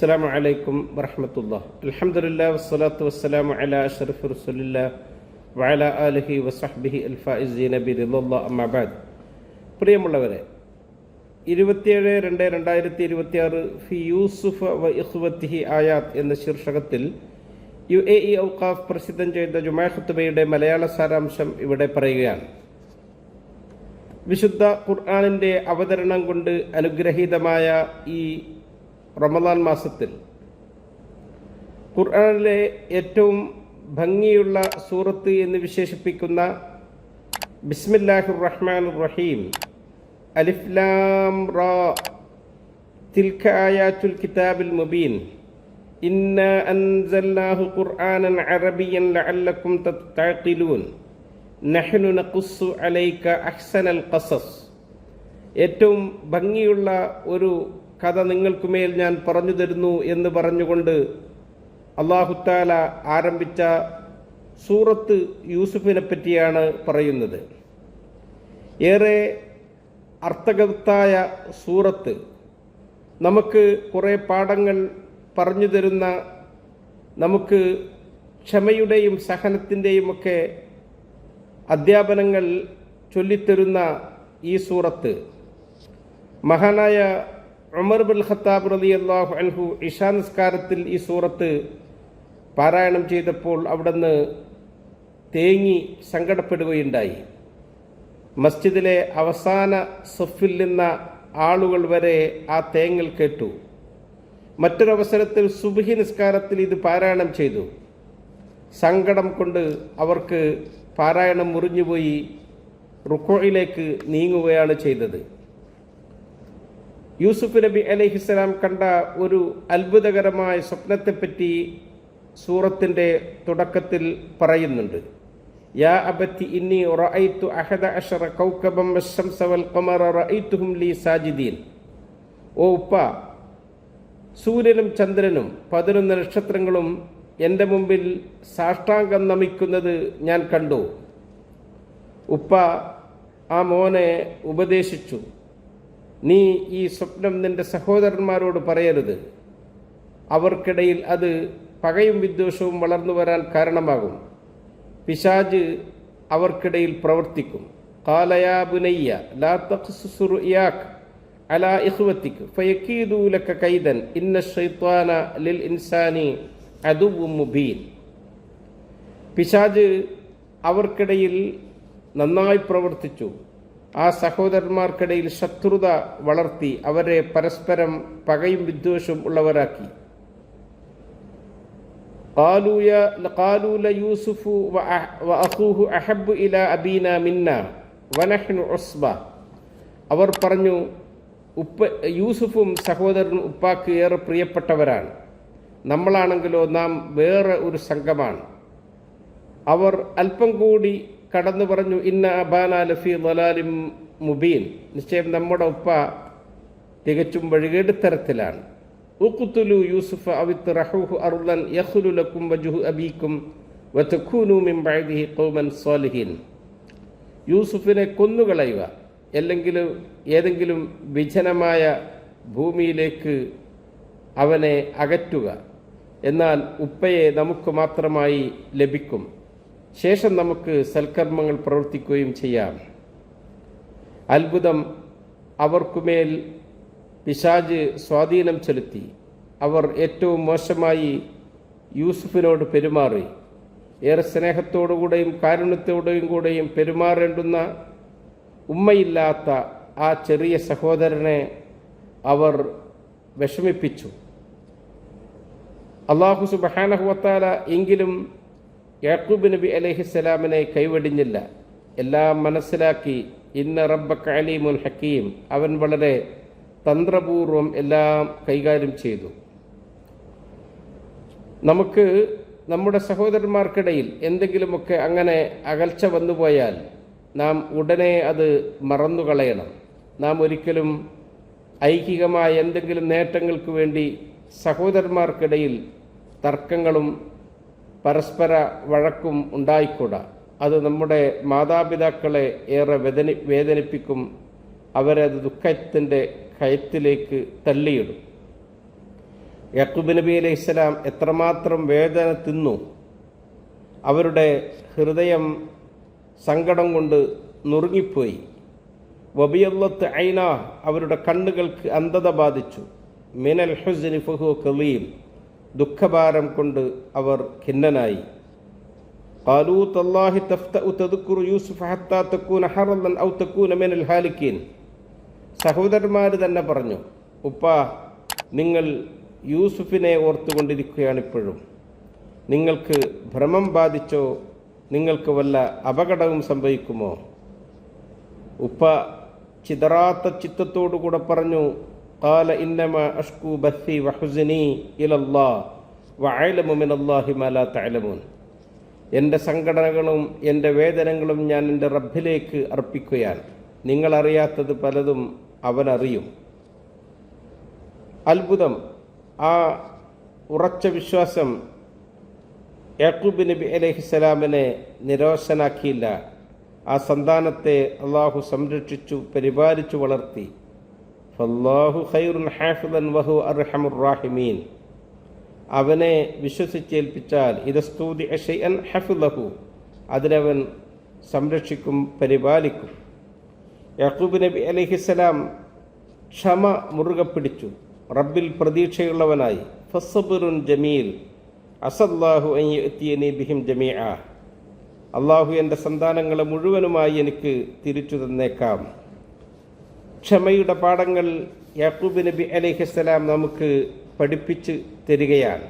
അസ്സലാമു അലൈക്കും വറഹ്മത്തുള്ളാഹി. അൽഹംദുലില്ലാഹി വസ്സലാത്തു വസ്സലാമു അലാ അഷ്റഫി റസൂലില്ലാഹി വഅലാ ആലിഹി വസഹ്ബിഹി അൽഫായിസീന ബിറിളല്ലാഹി അമ്മാ ബഅദ്. പ്രിയമുള്ളവരെ, 27/2/2026 ഫി യൂസുഫ് വ ഇഖ്വത്തിഹി ആയാത്ത് എന്ന ശീർഷകത്തിൽ UAE ഔഖാഫ് പ്രസിദ്ധം ചെയ്ത ജുമാ ഖുത്ബയുടെ മലയാള സാരാംശം ഇവിടെ പറയുകയാണ്. വിശുദ്ധ ഖുർആനിൻ്റെ അവതരണം കൊണ്ട് അനുഗ്രഹീതമായ ഈ റമദാൻ മാസത്തിൽ ഖുർആനിലെ ഏറ്റവും ഭംഗിയുള്ള സൂറത്ത് എന്ന് വിശേഷിപ്പിക്കുന്ന ബിസ്മില്ലാഹിർ റഹ്മാനിർ റഹീം അലിഫ് ലാം റാ തിൽക ആയാത്തുൽ കിതാബിൽ മുബീൻ ഇന്നാ അൻസൽനാഹു ഖുർആനൻ അറബിയ്യൻ ലഅല്ലക്കും തഅഖിലൂൻ നഹ്നു നഖുസ്സു അലൈക അഹ്സനൽ ഖസസ്. ഏറ്റവും ഭംഗിയുള്ള ഒരു കഥ നിങ്ങൾക്കുമേൽ ഞാൻ പറഞ്ഞു തരുന്നു എന്ന് പറഞ്ഞുകൊണ്ട് അല്ലാഹു തആല ആരംഭിച്ച സൂറത്ത് യൂസുഫിനെ പറ്റിയാണ് പറയുന്നത്. ഏറെ അർത്ഥവത്തായ സൂറത്ത്, നമുക്ക് കുറേ പാഠങ്ങൾ പറഞ്ഞു തരുന്ന, നമുക്ക് ക്ഷമയുടെയും സഹനത്തിൻ്റെയും ഒക്കെ അധ്യാപനങ്ങൾ ചൊല്ലിത്തരുന്ന ഈ സൂറത്ത്, മഹാനായ ഉമർ ബിൻ ഖത്താബ് റളിയല്ലാഹു അൻഹു ഇശാ നിസ്കാരത്തിൽ ഈ സൂറത്ത് പാരായണം ചെയ്തപ്പോൾ അവിടുന്ന് തേങ്ങി സങ്കടപ്പെടുകയുണ്ടായി. മസ്ജിദിലെ അവസാന സഫിൽ നിന്ന ആളുകൾ വരെ ആ തേങ്ങൽ കേട്ടു. മറ്റൊരവസരത്തിൽ സുബ്ഹി നിസ്കാരത്തിൽ ഇത് പാരായണം ചെയ്തു. സങ്കടം കൊണ്ട് അവർക്ക് പാരായണം മുറിഞ്ഞുപോയി റുക്കൂഇലേക്ക് നീങ്ങുകയാണ് ചെയ്തത്. യൂസുഫ് നബി അലൈഹിസ്സലാം കണ്ട ഒരു അത്ഭുതകരമായ സ്വപ്നത്തെപ്പറ്റി സൂറത്തിൻ്റെ തുടക്കത്തിൽ പറയുന്നുണ്ട്. യാ അബത്തി ഇന്നി റഅയ്തു അഹദ അശറ കൗകബൻ വശംസ വൽ ഖമറ റഅയ്തുഹും ലീ സാജിദീൻ. ഓ ഉപ്പ, സൂര്യനും ചന്ദ്രനും 11 നക്ഷത്രങ്ങളും എൻ്റെ മുമ്പിൽ സാഷ്ടാംഗം നമിക്കുന്നത് ഞാൻ കണ്ടു. ഉപ്പ ആ മോനെ ഉപദേശിച്ചു, നീ ഈ സ്വപ്നം നിന്റെ സഹോദരന്മാരോട് പറയരുത്. അവർക്കിടയിൽ അത് പകയും വിദ്വേഷവും വളർന്നു വരാൻ കാരണമാകും. പിശാച് അവർക്കിടയിൽ പ്രവർത്തിക്കും. ഖാല യാ ബുനയ്യ ലാ തഖ്സുസ് റുയാക അലാ ഇഖ്വതിക ഫയകീദു ലക കൈദൻ ഇന്ന ശൈത്വാന ലിൽ ഇൻസാനി അദുവ്വും മുബീൻ. പിശാച് അവർക്കിടയിൽ നന്നായി പ്രവർത്തിച്ചു. ആ സഹോദരന്മാർക്കിടയിൽ ശത്രുത വളർത്തി അവരെ പരസ്പരം പകയും വിദ്വേഷവും ഉള്ളവരാക്കി. ഖാലൂ ലയൂസുഫു വഅഖൂഹു അഹബ്ബു ഇലാ അബീനാ മിന്നാ വനഹ്നു ഉസ്ബ. അവർ പറഞ്ഞു, യൂസുഫും സഹോദരനും ഉപ്പാക്ക് ഏറെ പ്രിയപ്പെട്ടവരാണ്, നമ്മളാണെങ്കിലോ നാം വേറെ ഒരു സംഘമാണ്. അവർ അല്പം കൂടി കടന്നു പറഞ്ഞു, ഇന്ന അബാന ലഫീ ളലാലിം മുബീൻ, നിശ്ചയം നമ്മുടെ ഉപ്പ തികച്ചും വഴികേടുത്തരത്തിലാണ്. ഉഖ്തുലു യൂസുഫ അവിത്റഹൂഹു അർളൻ യഖ്ലു ലക്കും വജ്ഹു അബീക്കും വതകൂനു മിൻ ബഅദിഹി ഖൗമൻ സാലിഹീൻ. യൂസുഫിനെ കൊന്നുകളയുക, അല്ലെങ്കിൽ ഏതെങ്കിലും വിജനമായ ഭൂമിയിലേക്ക് അവനെ അകറ്റുക, എന്നാൽ ഉപ്പയെ നമുക്ക് മാത്രമായി ലഭിക്കും. ശേഷം നമുക്ക് സൽക്കർമ്മങ്ങൾ പ്രവർത്തിക്കുകയും ചെയ്യാം. അത്ഭുതം, അവർക്കുമേൽ പിശാച് സ്വാധീനം ചെലുത്തി. അവർ ഏറ്റവും മോശമായി യൂസുഫിനോട് പെരുമാറി. ഏറെ സ്നേഹത്തോടുകൂടെയും കാരുണ്യത്തോടെയും കൂടെയും പെരുമാറേണ്ടുന്ന ഉമ്മയില്ലാത്ത ആ ചെറിയ സഹോദരനെ അവർ വിഷമിപ്പിച്ചു. അല്ലാഹു സുബ്ഹാനഹു വതആല എങ്കിലും യാക്കൂബ് നബി അലൈഹിസ്സലാമിനെ കൈവെടിഞ്ഞില്ല. എല്ലാം മനസ്സിലാക്കി. ഇന്ന റബ്ബക അലീമുൻ ഹക്കീം, അവൻ വളരെ തന്ത്രപൂർവം എല്ലാം കൈകാര്യം ചെയ്തു. നമുക്ക് നമ്മുടെ സഹോദരന്മാർക്കിടയിൽ എന്തെങ്കിലുമൊക്കെ അങ്ങനെ അകൽച്ച വന്നുപോയാൽ നാം ഉടനെ അത് മറന്നുകളയണം. നാം ഒരിക്കലും ഐഹികമായ എന്തെങ്കിലും നേട്ടങ്ങൾക്ക് വേണ്ടി സഹോദരന്മാർക്കിടയിൽ തർക്കങ്ങളും പരസ്പര വഴക്കും ഉണ്ടായിക്കൂടാ. അത് നമ്മുടെ മാതാപിതാക്കളെ ഏറെ വേദനിപ്പിക്കും. അവരത് ദുഃഖത്തിൻ്റെ കയത്തിലേക്ക് തള്ളിയിടും. യാക്കൂബ് നബി അലൈഹിസ്സലാം എത്രമാത്രം വേദന തിന്നു. അവരുടെ ഹൃദയം സങ്കടം കൊണ്ട് നുറുങ്ങിപ്പോയി. വബിയല്ലത്ത് ഐന, അവരുടെ കണ്ണുകൾക്ക് അന്ധത ബാധിച്ചു. മിനൽ ഹുസ്നി ഫഹുവ കലീം, ദുഃഖഭാരം കൊണ്ട് അവർ ഖിന്നനായി. ഖാലൂ തല്ലാഹി തഫ്തഉ തദ്കുറു യൂസുഫ ഹത്താ തകൂന ഹറദൻ ഔ തകൂന മിനൽ ഹാലിക്കീൻ. സഹോദരന്മാർ തന്നെ പറഞ്ഞു, ഉപ്പാ, നിങ്ങൾ യൂസുഫിനെ ഓർത്തുകൊണ്ടിരിക്കുകയാണിപ്പോഴും. നിങ്ങൾക്ക് ഭ്രമം ബാധിച്ചോ? നിങ്ങൾക്ക് വല്ല അപകടവും സംഭവിക്കുമോ? ഉപ്പ ചിതറാത്ത ചിത്തത്തോടുകൂടെ പറഞ്ഞു, ഖാല ഇന്നമാ അഷ്കൂ ബസ്സി വഹുസ്നി ഇലല്ലാഹ് വഅലമു മിനല്ലാഹി മാ ലാ തഅലമൂൻ. എൻ്റെ സങ്കടങ്ങളും എൻ്റെ വേദനകളും ഞാൻ എൻ്റെ റബ്ബിലേക്ക് അർപ്പിക്കുകയാണ്. നിങ്ങളറിയാത്തത് പലതും അവനറിയും. അത്ഭുതം! ആ ഉറച്ച വിശ്വാസം യാക്കൂബ് നബി അലൈഹിസ്സലാമിനെ നിരാശനാക്കിയില്ല. ആ സന്താനത്തെ അള്ളാഹു സംരക്ഷിച്ചു, പരിപാലിച്ചു വളർത്തി. ഫല്ലാഹു ഖൈറുൻ ഹാഫിദൻ വഹു അർഹമുർ റാഹിമീൻ. അവനെ വിശ്വസിച്ചേൽപ്പിച്ചാൽ ഇദസ്തൂദി ഷൈഅൻ ഹഫിളഹു, അതിനവൻ സംരക്ഷിക്കും, പരിപാലിക്കും. യാക്കൂബ് നബി അലൈഹിസ്സലാം ക്ഷമ മുറുകെ പിടിച്ചു, റബ്ബിൽ പ്രതീക്ഷയുള്ളവനായി. ഫസ്സബ്റുൻ ജമീൽ അസല്ലാഹു അൻ യഅ്തിയനി ബിഹിം ജമീഅ. അള്ളാഹു എൻ്റെ സന്താനങ്ങളെ മുഴുവനുമായി എനിക്ക് തിരിച്ചു തന്നേക്കാം. ക്ഷമയുടെ പാഠങ്ങൾ യാക്കൂബ് നബി അലൈഹിസ്സലാം നമുക്ക് പഠിപ്പിച്ച് തരികയാണ്.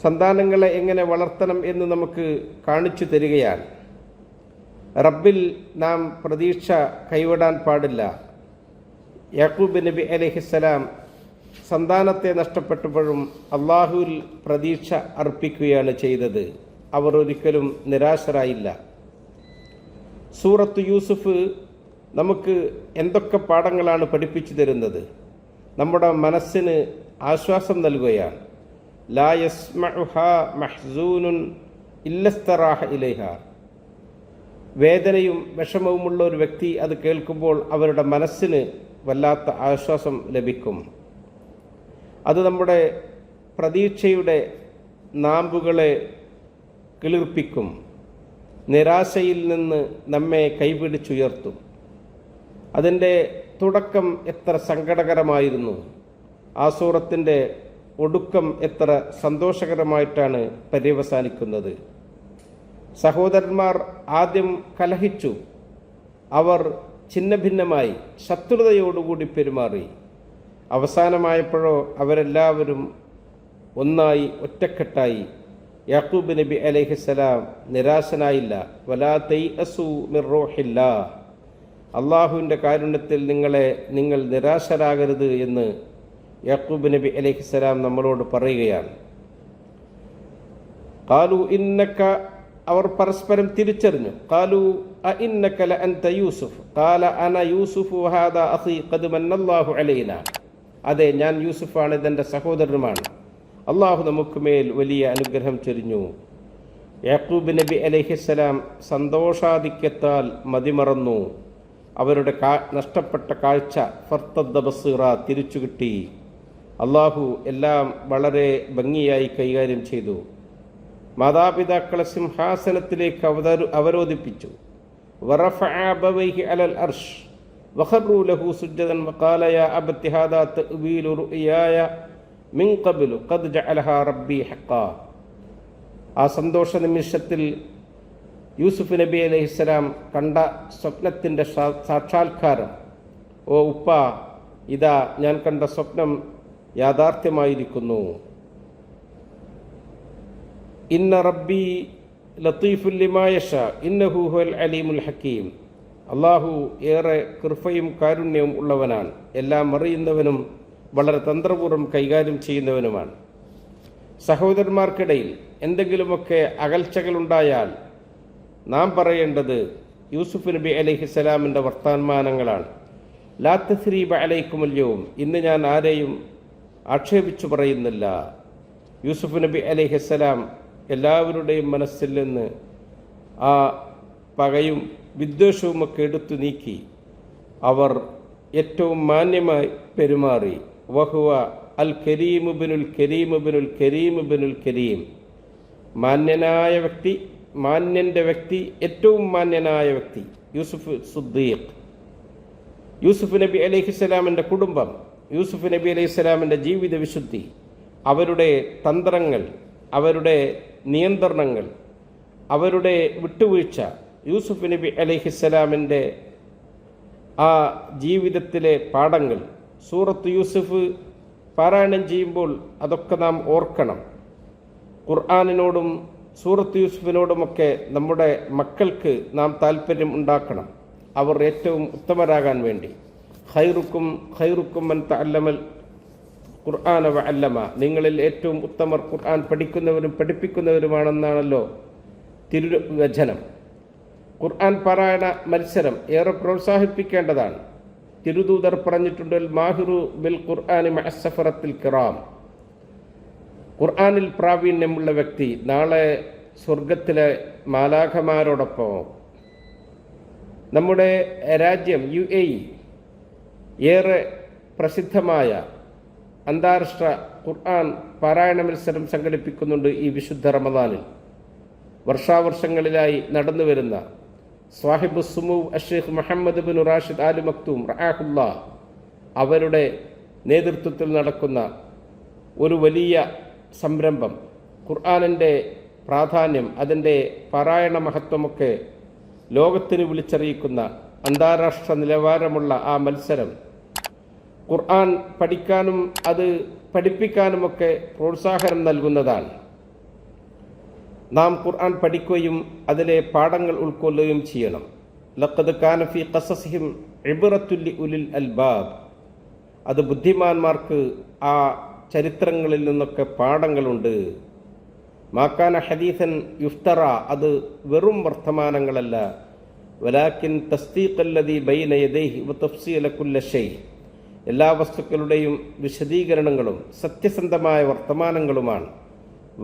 സന്താനങ്ങളെ എങ്ങനെ വളർത്തണം എന്ന് നമുക്ക് കാണിച്ചു തരികയാണ്. റബ്ബിൽ നാം പ്രതീക്ഷ കൈവിടാൻ പാടില്ല. യാക്കൂബ് നബി അലൈഹിസ്സലാം സന്താനത്തെ നഷ്ടപ്പെട്ടപ്പോഴും അള്ളാഹുവിൽ പ്രതീക്ഷ അർപ്പിക്കുകയാണ് ചെയ്തത്. അവർ ഒരിക്കലും നിരാശരായില്ല. സൂറത്ത് യൂസുഫ് നമുക്ക് എന്തൊക്കെ പാഠങ്ങളാണ് പഠിപ്പിച്ചു തരുന്നത്? നമ്മുടെ മനസ്സിന് ആശ്വാസം നൽകുകയാണ്. ലാ യസ്മഉഹാ മഹ്സൂനുൻ ഇല്ലസ്തറാഹ ഇലൈഹ. വേദനയും വിഷമവുമുള്ള ഒരു വ്യക്തി അത് കേൾക്കുമ്പോൾ അവരുടെ മനസ്സിന് വല്ലാത്ത ആശ്വാസം ലഭിക്കും. അത് നമ്മുടെ പ്രതീക്ഷയുടെ നാമ്പുകളെ കിളിർപ്പിക്കും. നിരാശയിൽ നിന്ന് നമ്മെ കൈപിടിച്ചുയർത്തും. അതിൻ്റെ തുടക്കം എത്ര സങ്കടകരമായിരുന്നു, ആ സൂറത്തിൻ്റെ ഒടുക്കം എത്ര സന്തോഷകരമായിട്ടാണ് പര്യവസാനിക്കുന്നത്. സഹോദരന്മാർ ആദ്യം കലഹിച്ചു, അവർ ഛിന്നഭിന്നമായി ശത്രുതയോടുകൂടി പെരുമാറി. അവസാനമായപ്പോഴോ അവരെല്ലാവരും ഒന്നായി, ഒറ്റക്കെട്ടായി. യാക്കൂബ് നബി അലൈഹിസ്സലാം നിരാശനായില്ല. വലാ തൈഅസൂ മിർ റൂഹില്ലാഹ്, അള്ളാഹുവിൻ്റെ കാരുണ്യത്തിൽ നിങ്ങൾ നിരാശരാകരുത് എന്ന് യാക്കൂബ് നബി അലൈഹിസ്സലാം നമ്മളോട് പറയുകയാണ്. ഖാലു ഇന്നക, അവർ പരസ്പരം തിരിച്ചറിഞ്ഞു. ഖാലു അഇന്നക ലഅൻത യൂസുഫ് ഖാല അന യൂസുഫു വഹാദാ അഖീ ഖദ് മന്നല്ലാഹു അലൈനാ. അതെ, ഞാൻ യൂസുഫാണ്, ഇതെൻ്റെ സഹോദരനുമാണ്. അള്ളാഹു നമുക്ക് മേൽ വലിയ അനുഗ്രഹം ചൊരിഞ്ഞു. യാക്കൂബ് നബി അലൈഹിസ്സലാം സന്തോഷാധിക്യത്താൽ മതിമറന്നു. അവരുടെ നഷ്ടപ്പെട്ട കാഴ്ച ഫർത്തദ്ദ ബസീറ, തിരിച്ചു കിട്ടി. അള്ളാഹു എല്ലാം വളരെ ഭംഗിയായി കൈകാര്യം ചെയ്തു. മാതാപിതാക്കളെ സിംഹാസനത്തിലേക്ക് അവരോധിപ്പിച്ചു. വറഫഅ അബവൈഹി അലൽ അർശ് വഖറൂ ലഹു സുജ്ജദൻ വഖാല യാ അബതി ഹാദാ തഅ്വീലു റുഅയായ മിൻ ഖബ്ലു ഖദ് ജഅലഹാ റബ്ബി ഹഖ്ഖാ. ആ സന്തോഷ നിമിഷത്തിൽ യൂസുഫ് നബി അലൈഹിസ്സലാം കണ്ട സ്വപ്നത്തിൻ്റെ സാക്ഷാത്കാരം. ഓ ഉപ്പ, ഇതാ ഞാൻ കണ്ട സ്വപ്നം യാഥാർത്ഥ്യമായിരിക്കുന്നു. ഇന്ന റബ്ബി ലത്തീഫുൽ ലിമാ യശാ ഇന്നഹു ഹുവൽ അലീമുൽ ഹക്കീം. അള്ളാഹു ഏറെ കൃപയും കാരുണ്യവും ഉള്ളവനാണ്, എല്ലാം അറിയുന്നവനും വളരെ തന്ത്രപൂർവ്വം കൈകാര്യം ചെയ്യുന്നവനുമാണ്. സഹോദരന്മാർക്കിടയിൽ എന്തെങ്കിലുമൊക്കെ അകൽച്ചകളുണ്ടായാൽ നാം പറയേണ്ടത് യൂസുഫ് നബി അലൈഹിസ്സലാമിൻ്റെ വർത്തമാനങ്ങളാണ്. ലാ തസ്രീബ അലൈക്കുമുൽ യൗം, ഇന്ന് ഞാൻ ആരെയും ആക്ഷേപിച്ചു പറയുന്നില്ല. യൂസുഫ് നബി അലൈഹിസ്സലാം എല്ലാവരുടെയും മനസ്സിൽ നിന്ന് ആ പകയും വിദ്വേഷവുമൊക്കെ എടുത്തു നീക്കി അവർ ഏറ്റവും മാന്യമായി പെരുമാറി. വഹുവ അൽ കരീം ബിനുൽ കരീം ബിനുൽ കരീം ബിനുൽ കരീം. മാന്യനായ വ്യക്തി, മാന്യന്റെ വ്യക്തി, ഏറ്റവും മാന്യനായ വ്യക്തി യൂസുഫ് സുദ്ദീഖ്. യൂസുഫ് നബി അലൈഹിസ്സലാമിൻ്റെ കുടുംബം, യൂസുഫ് നബി അലൈഹിസ്സലാമിൻ്റെ ജീവിത വിശുദ്ധി, അവരുടെ തന്ത്രങ്ങൾ, അവരുടെ നിയന്ത്രണങ്ങൾ, അവരുടെ വിട്ടുവീഴ്ച, യൂസുഫ് നബി അലൈഹിസ്സലാമിൻ്റെ ആ ജീവിതത്തിലെ പാഠങ്ങൾ സൂറത്ത് യൂസുഫ് പാരായണം ചെയ്യുമ്പോൾ അതൊക്കെ നാം ഓർക്കണം. ഖുർആനിനോടും സൂറത്ത് യൂസുഫിനോടുമൊക്കെ നമ്മുടെ മക്കൾക്ക് നാം താല്പര്യം ഉണ്ടാക്കണം, അവർ ഏറ്റവും ഉത്തമരാകാൻ വേണ്ടി. ഖൈറുക്കും മൻ തഅല്ലമൽ ഖുർആന വഅല്ലമ, നിങ്ങളിൽ ഏറ്റവും ഉത്തമർ ഖുർആൻ പഠിക്കുന്നവരും പഠിപ്പിക്കുന്നവരുമാണെന്നാണല്ലോ തിരുവചനം. ഖുർആൻ പാരായണ മത്സരം ഏറെ പ്രോത്സാഹിപ്പിക്കേണ്ടതാണ്. തിരുദൂതർ പറഞ്ഞിട്ടുണ്ട്, മാഹിറു ബിൽ ഖുർആനി മഅസ്സഫറത്തിൽ കിറാം. ഖുർആനിൽ പ്രാവീണ്യമുള്ള വ്യക്തി നാളെ സ്വർഗത്തിലെ മാലാഖമാരോടൊപ്പം. നമ്മുടെ രാജ്യം UAE ഏറെ പ്രസിദ്ധമായ അന്താരാഷ്ട്ര ഖുർആൻ പാരായണ മത്സരം സംഘടിപ്പിക്കുന്നുണ്ട് ഈ വിശുദ്ധ റമദാനിൽ. വർഷാവർഷങ്ങളിലായി നടന്നു വരുന്ന സ്വാഹിബു സുമു അഷേഖ് Mohammed bin Rashid Al Maktoum റഅഹുല്ലാ അവരുടെ നേതൃത്വത്തിൽ നടക്കുന്ന ഒരു വലിയ സംരംഭം, ഖുർആനിൻ്റെ പ്രാധാന്യം, അതിൻ്റെ പാരായണ മഹത്വമൊക്കെ ലോകത്തിന് വിളിച്ചറിയിക്കുന്ന അന്താരാഷ്ട്ര നിലവാരമുള്ള ആ മത്സരം ഖുർആൻ പഠിക്കാനും അത് പഠിപ്പിക്കാനുമൊക്കെ പ്രോത്സാഹനം നൽകുന്നതാണ്. നാം ഖുർആൻ പഠിക്കുകയും അതിലെ പാഠങ്ങൾ ഉൾക്കൊള്ളുകയും ചെയ്യണം. ലഖദ് കാന ഫീ ഖസസിഹിം ഇബ്റത്തുൽ ലിഉലിൽ അൽബാബ്. അത് ബുദ്ധിമാന്മാർക്ക് ആ ചരിത്രങ്ങളിൽ നിന്നൊക്കെ പാഠങ്ങളുണ്ട്. മാക്കാന ഹദീസൻ യുഫ്തറ, അത് വെറും വർത്തമാനങ്ങളല്ല. വലാകിൻ തസ്ദീഖല്ലദീ ബൈന യദൈഹി വതഫ്സീല കുല്ല ഷൈ, എല്ലാ വസ്തുക്കളുടെയും വിശദീകരണങ്ങളും സത്യസന്ധമായ വർത്തമാനങ്ങളുമാണ്.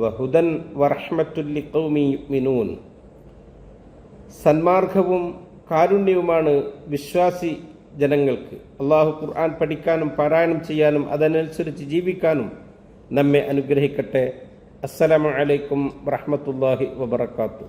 വഹുദൻ വറഹ്മത്തുൽ ലിഖൗമി യുഅ്മിനൂൻ, സന്മാർഗവും കാരുണ്യവുമാണ് വിശ്വാസി ജനങ്ങൾക്ക്. അള്ളാഹു ഖുർആൻ പഠിക്കാനും പാരായണം ചെയ്യാനും അതനുസരിച്ച് ജീവിക്കാനും നമ്മെ അനുഗ്രഹിക്കട്ടെ. അസ്സലാമു അലൈക്കും വറഹ്മത്തുള്ളാഹി വബറകാതുഹു.